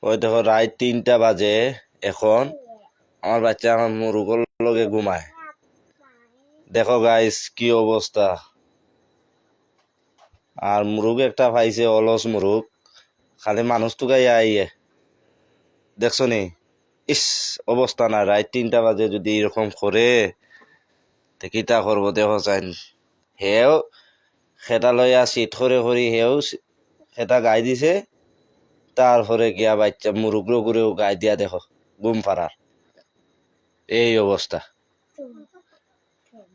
ওই দেখো রাত 3টা বাজে এখন আমার বাচ্চা আমার মুরুগের লগে ঘুমায়। দেখো গাইস কি অবস্থা। আর মুরুগ একটা পাইছে অলস মুরুগ, খালি মানুষ তো গাই আইয়ে দেখছো নি। ইস অবস্থা না, রাত 3টা বাজে যদি এরকম করে কিতা করবো দেখো চাইন। হেও সেটা লইয়া শীত করে করি হেও সেটা গাই দিছে, তারপরে গিয়া বাচ্চা মুরুগ্র করেও গাই দিয়া দেখো ঘুম পাড়ার এই অবস্থা।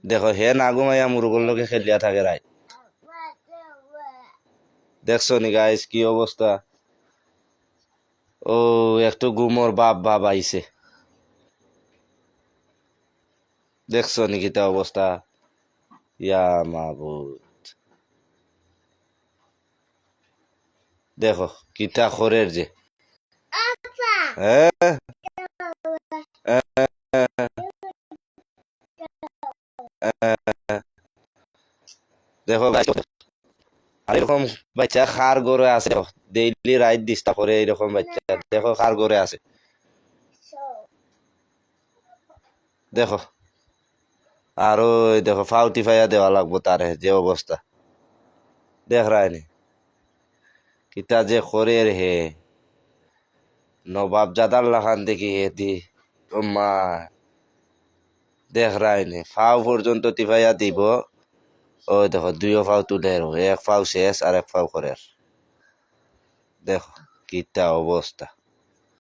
দেখো হে না ঘুমাইয়া মুরুগর লোকে খেলিয়া থাকে রাত। দেখছো নি গাইস কি অবস্থা। ও একটু ঘুমোর বাপ আইছে, দেখছো নি কিতা অবস্থা। ইয়া মাবুদ, দেখো কিতা খরের যে। হ্যাঁ দেখো আর এরকম বাচ্চা খার গড়ে আছে, ডেইলি রাইট ডিস্টার্ব করে এরকম বাচ্চা। দেখো খার গড়ে আছে, দেখো আর ওই দেখো ফাউটি ফাইয়া দেওয়া লাগবো তারে, যে অবস্থা দেখ রায়নি কিতা যে করে হে। নবাব জাদার লাখান দেখি হে দি মা, দেখ রায়নি ফাও পর্যন্ত টিফাইয়া দিব। ওই দেখো দুইও ফাও তুলে, এক ফাও শেষ আর এক ফাও করে। দেখো কিতা অবস্থা।